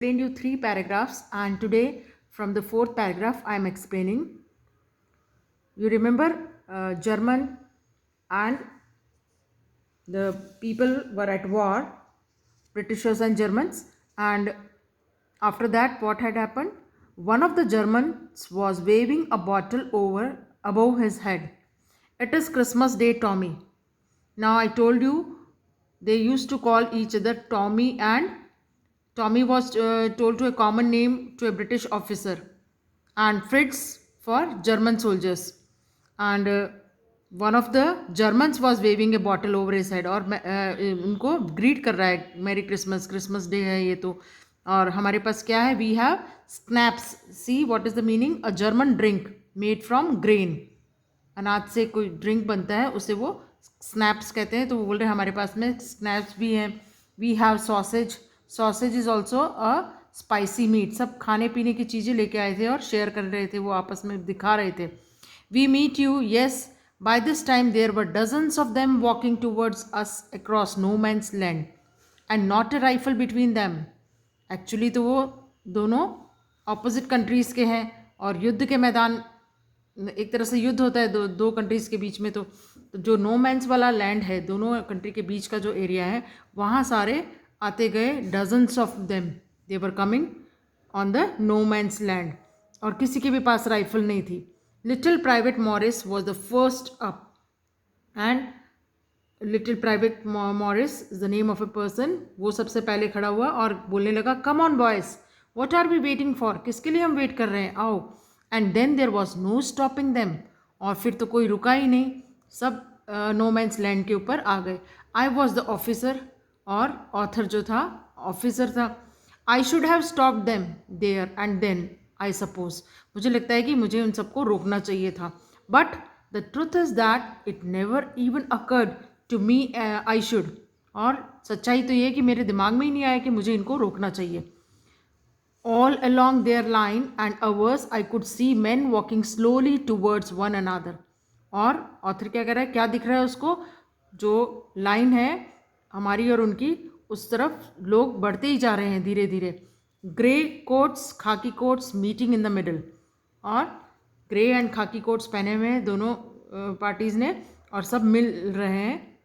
Explained you 3 paragraphs, and today from the 4th paragraph I am explaining. You remember German and the people were at war, Britishers and Germans, and after that what had happened? One of the Germans was waving a bottle over above his head. It is Christmas Day, Tommy. Now I told you they used to call each other Tommy, and Tommy was told to a common name to a British officer, and Fritz for German soldiers. And one of the Germans was waving a bottle over his head और उनको greet कर रहा है मेरी Christmas day है ये तो. और हमारे पास क्या है? We have schnapps. See what is the meaning? A German drink made from grain. अनाज से कोई ड्रिंक बनता है उसे वो स्नैप्स कहते हैं. तो वो बोल रहे हैं हमारे पास में स्नैप्स भी हैं. We have sausage. Sausage is also a spicy meat. सब खाने पीने की चीज़ें लेके आए थे और शेयर कर रहे थे, वो आपस में दिखा रहे थे. We meet you. Yes, by this time there were dozens of them walking towards us across no man's land and not a rifle between them. Actually तो वो दोनों ऑपोजिट कंट्रीज़ के हैं और युद्ध के मैदान, एक तरह से युद्ध होता है दो कंट्रीज़ के बीच में. तो जो नो मैंस वाला लैंड है, दोनों कंट्री के बीच का जो एरिया है, वहाँ सारे आते गए. Dozens of them they were coming on the no man's land, और किसी के भी पास राइफल नहीं थी. Little private Morris was the first up, and little private Morris is the name of a person. वो सबसे पहले खड़ा हुआ और बोलने लगा, come on boys, what are we waiting for? किसके लिए हम वेट कर रहे हैं? आओ. And then there was no stopping them. और फिर तो कोई रुका ही नहीं, सब नो मैंस लैंड के ऊपर आ गए. आई वॉज द ऑफिसर, और ऑथर जो था ऑफिसर था. I should have stop them there and then I suppose. मुझे लगता है कि मुझे उन सबको रोकना चाहिए था. But the truth is that it never even occurred to me I should. और सच्चाई तो ये है कि मेरे दिमाग में ही नहीं आया कि मुझे इनको रोकना चाहिए. All along their line and ours, I could see men walking slowly towards one another. और ऑथर क्या कह रहा है? क्या दिख रहा है उसको? जो लाइन है हमारी और उनकी, उस तरफ लोग बढ़ते ही जा रहे हैं धीरे धीरे. ग्रे कोट्स, खाकी quotes meeting in the middle. और ग्रे एंड खाकी कोट्स पहने हुए हैं दोनों पार्टीज़ ने, और सब मिल रहे हैं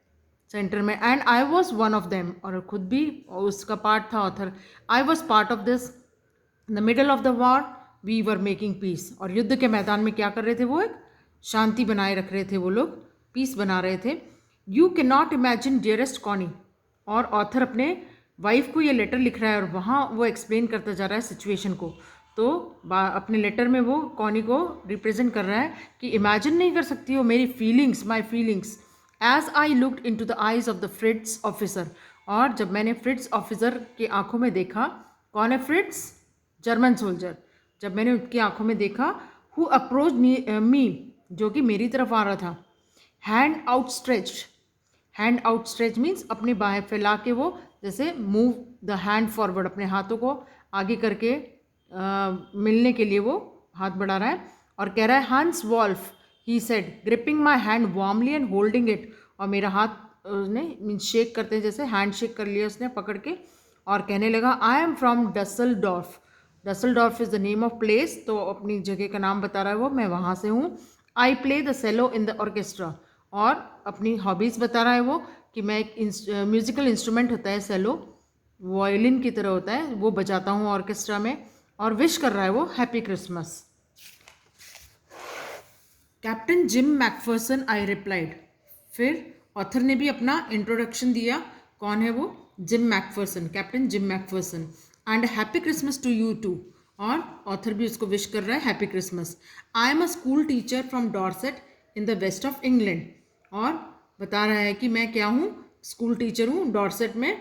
सेंटर में. And I was one of them, और खुद भी उसका पार्ट था author. I was part of this. In the middle of the war we were making peace. और युद्ध के मैदान में क्या कर रहे थे? वो एक शांति बनाए रख रहे थे, वो लोग पीस बना रहे थे. You can not imagine dearest Connie. और ऑथर अपने वाइफ को ये लेटर लिख रहा है और वहाँ वो एक्सप्लेन करता जा रहा है सिचुएशन को. तो अपने लेटर में वो कॉनी को रिप्रेजेंट कर रहा है कि इमेजिन नहीं कर सकती हो मेरी feelings, my feelings, as I looked into the eyes of the Fritz officer. और जब मैंने फ्रिट्स ऑफिसर की आंखों में देखा, कौन है फ्रिट्स? German soldier. जब मैंने उसकी आंखों में देखा, हु अप्रोच मी, जो कि मेरी तरफ आ रहा था. Hand outstretched. Hand outstretch means अपनी बाहें फैला के, वो जैसे मूव द हैंड फॉरवर्ड, अपने हाथों को आगे करके मिलने के लिए वो हाथ बढ़ा रहा है. और कह रहा है, Hans Wolf, he said, gripping my hand warmly and holding it. और मेरा हाथ उसने मीन्स शेक करते हैं, जैसे हैंड शेक कर लिया उसने पकड़ के, और कहने लगा, I am from Dusseldorf. Dusseldorf is the name of place. तो अपनी जगह का नाम बता रहा है वो, मैं वहाँ से हूँ. I play the cello in the orchestra. और अपनी हॉबीज़ बता रहा है वो कि मैं एक म्यूज़िकल इंस्ट्रूमेंट होता है सेलो, वायलिन की तरह होता है, वो बजाता हूँ ऑर्केस्ट्रा में. और विश कर रहा है वो happy Christmas. Captain Jim McPherson, I replied. फिर ऑथर ने भी अपना इंट्रोडक्शन दिया. कौन है वो? Jim McPherson, captain Jim McPherson. And happy Christmas to you too. और ऑथर भी उसको विश कर रहा है happy Christmas. I am a school teacher from Dorset in the west of England. और बता रहा है कि मैं क्या हूँ? स्कूल टीचर हूँ डॉर्सेट में,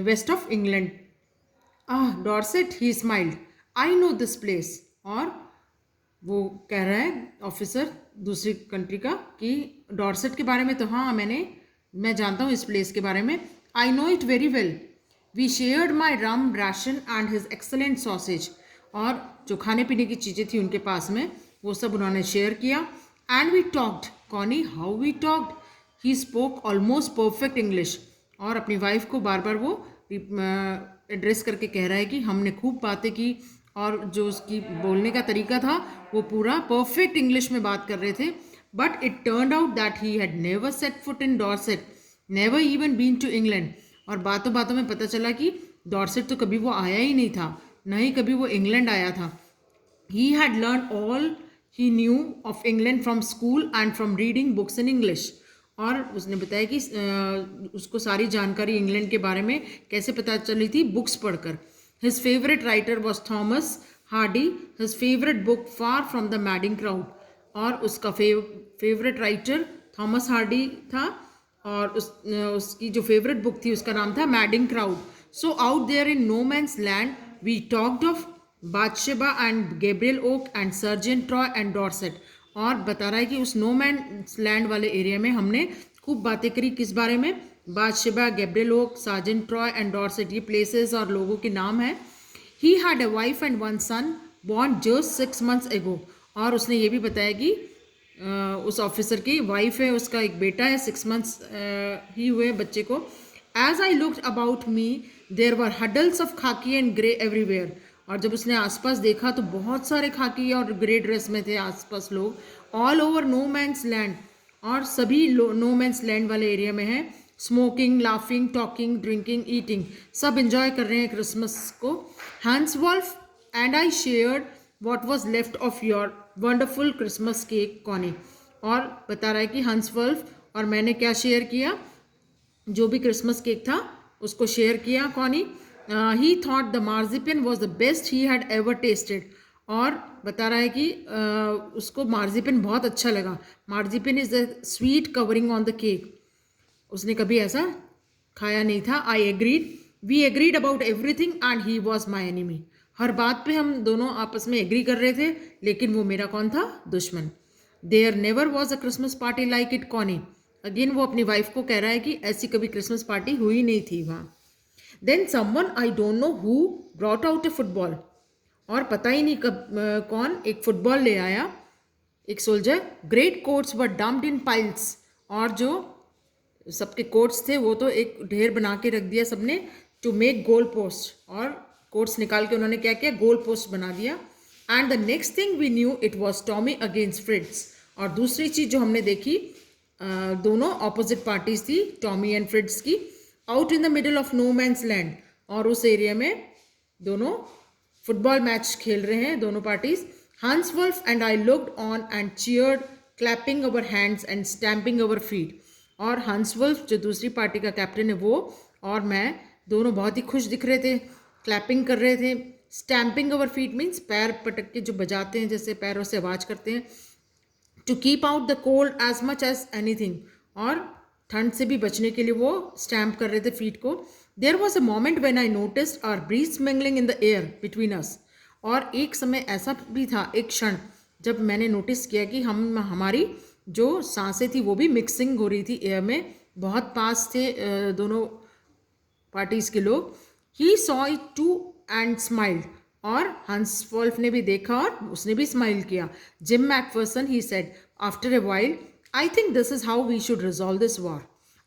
west of England. Dorset, he smiled, I know this place. और वो कह रहा है ऑफिसर दूसरी कंट्री का कि डॉर्सेट के बारे में तो हाँ मैं जानता हूँ इस प्लेस के बारे में. I know it very well. We shared my rum ration and his excellent sausage. और जो खाने पीने की चीज़ें थी उनके पास में, वो सब उन्होंने शेयर किया. And we talked. Connie, how we talked? He spoke almost perfect English. और अपनी वाइफ को बार बार वो एड्रेस करके कह रहा है कि हमने खूब बातें की और जो उसकी बोलने का तरीका था वो पूरा परफेक्ट इंग्लिश में बात कर रहे थे. But it turned out that he had never set foot in Dorset, never even been to England. और बातों बातों में पता चला कि डॉर्सेट तो कभी वो आया ही नहीं था, न ही कभी वो इंग्लैंड आया था. He had learned all he knew of England from school and from reading books in English. और उसने बताया कि उसको सारी जानकारी इंग्लैंड के बारे में कैसे पता चली थी, बुक्स पढ़कर. His favorite writer was Thomas Hardy. His favorite book Far from the Madding Crowd. और उसका फेवरेट राइटर थॉमस हार्डी था और उसकी जो फेवरेट बुक थी उसका नाम था Madding Crowd. So out there in no man's land we talked of Bathsheba and Gabriel Oak and Sergeant Troy and Dorset. और बता रहा है कि उस नो मैन्स लैंड वाले एरिया में हमने खूब बातें करी. किस बारे में? Bathsheba, Gabriel Oak, Sergeant Troy and Dorset, ये प्लेसेस और लोगों के नाम हैं. He had a wife and one son born just 6 months एगो. और उसने ये भी बताया कि उस ऑफिसर की वाइफ है, उसका एक बेटा है, 6 months ही हुए बच्चे को. As I looked about me there were huddles of khaki and grey everywhere. और जब उसने आसपास देखा तो बहुत सारे खाकी और ग्रे ड्रेस में थे आसपास लोग. All over no man's land, और सभी नो मैन्स लैंड वाले एरिया में है. Smoking, laughing, talking, drinking, eating, सब इंजॉय कर रहे हैं क्रिसमस को. Hans Wolf and I shared what was left of your wonderful Christmas cake Connie. और बता रहा है कि हंस वल्फ और मैंने क्या शेयर किया, जो भी क्रिसमस केक था उसको शेयर किया Connie. He thought the marzipan was the best he had ever tasted. और बता रहा है कि उसको मार्जिपियन बहुत अच्छा लगा. Marzipan is the sweet covering on the cake. उसने कभी ऐसा खाया नहीं था. I agreed, we agreed about everything and he was my enemy. हर बात पे हम दोनों आपस में एग्री कर रहे थे, लेकिन वो मेरा कौन था? दुश्मन. There never was a Christmas party like it Connie. Again वो अपनी वाइफ को कह रहा है कि ऐसी कभी क्रिसमस पार्टी हुई नहीं थी वहाँ. Then someone I don't know who brought out a football. और पता ही नहीं कब कौन एक फुटबॉल ले आया, एक सोल्जर. ग्रेट कोट्स वर डम्प्ड इन पाइल्स. और जो सबके कोट्स थे वो तो एक ढेर बना के रख दिया सबने, टू मेक गोल पोस्ट. और कोट्स निकाल के उन्होंने क्या किया? गोल पोस्ट बना दिया. And the next thing we knew it was Tommy against Fritz. और दूसरी चीज़ जो हमने देखी, दोनों ऑपोजिट पार्टीज थी, टॉमी एंड फ्रिड्स की. Out in the middle of no man's land. और उस एरिया में दोनों फुटबॉल मैच खेल रहे हैं, दोनों पार्टीज. हंस wolf and I looked on and cheered, clapping our hands and stamping our feet. और हंस वल्फ जो दूसरी पार्टी का कैप्टन है वो और मैं दोनों बहुत ही खुश दिख रहे थे, क्लैपिंग कर रहे थे. स्टैम्पिंग अवर फीट मीन्स पैर पटक के जो बजाते हैं, जैसे पैरों से आवाज़ करते हैं. To keep out the cold as much as anything. और ठंड से भी बचने के लिए वो स्टैम्प कर रहे थे फीट को. There was a moment when I noticed our breath mingling in the air between us. और एक समय ऐसा भी था, एक क्षण, जब मैंने नोटिस किया कि हमारी जो सांसें थी वो भी मिक्सिंग हो रही थी एयर में. बहुत पास थे दोनों पार्टीज के लोग. He saw it too and smiled. और हंस वॉल्फ ने भी देखा और उसने भी स्माइल किया. Jim McPherson he said after a while, I think this is how we should resolve this war.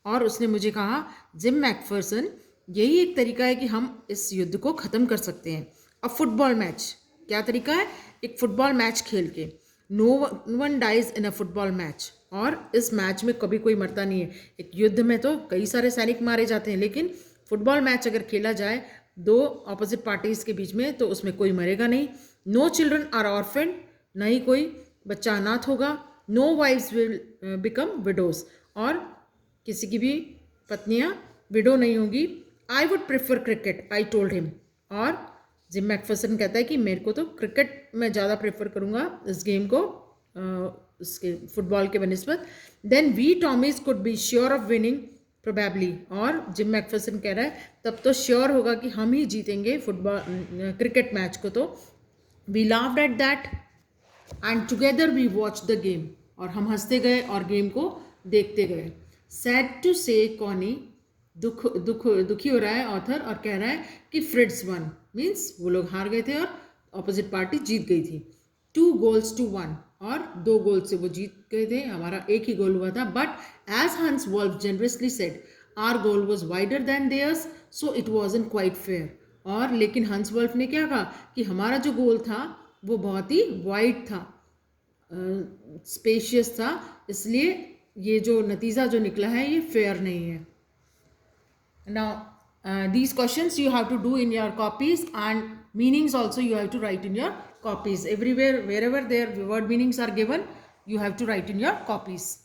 और उसने मुझे कहा, जिम मैकफर्सन, यही एक तरीका है कि हम इस युद्ध को ख़त्म कर सकते हैं. A football match. क्या तरीका है? एक फुटबॉल मैच खेल के. No one dies in a football match. और इस मैच में कभी कोई मरता नहीं है. एक युद्ध में तो कई सारे सैनिक मारे जाते हैं, लेकिन फुटबॉल मैच अगर खेला जाए दो ऑपोजिट पार्टीज के बीच में तो उसमें कोई मरेगा नहीं. No children are orphaned. न ही कोई बच्चा अनाथ होगा. No wives will become widows. और किसी की भी पत्नियां विडो नहीं होगी. I would prefer cricket, I told him. और जिम मैकफर्सन कहता है कि मेरे को तो क्रिकेट में ज़्यादा प्रेफर करूँगा इस गेम को इसके फुटबॉल के बनस्बत. Then we Tommies could be sure of winning probably. और जिम मैकफर्सन कह रहा है तब तो श्योर होगा कि हम ही जीतेंगे फुटबॉल क्रिकेट मैच को. तो we laughed at that and together we watch the game. और हम हंसते गए और गेम को देखते गए. सैड टू से कॉनी, दुखी हो रहा है ऑथर और कह रहा है कि फ्रिड्स वन मीन्स वो लोग हार गए थे और ऑपोजिट पार्टी जीत गई थी. 2 goals to 1. और 2 गोल से वो जीत गए थे, हमारा एक ही गोल हुआ था. But as Hans Wolf generously said, our goal was wider than theirs, so it wasn't quite fair. और लेकिन हंस वुल्फ ने क्या कहा कि हमारा जो गोल था वो बहुत ही वाइड था, स्पेशियस था, इसलिए ये जो नतीजा जो निकला है ये फेयर नहीं है. Now these questions you have to do in your copies, and meanings also you have to write in your copies. Everywhere, wherever their word meanings are given, you have to write in your copies.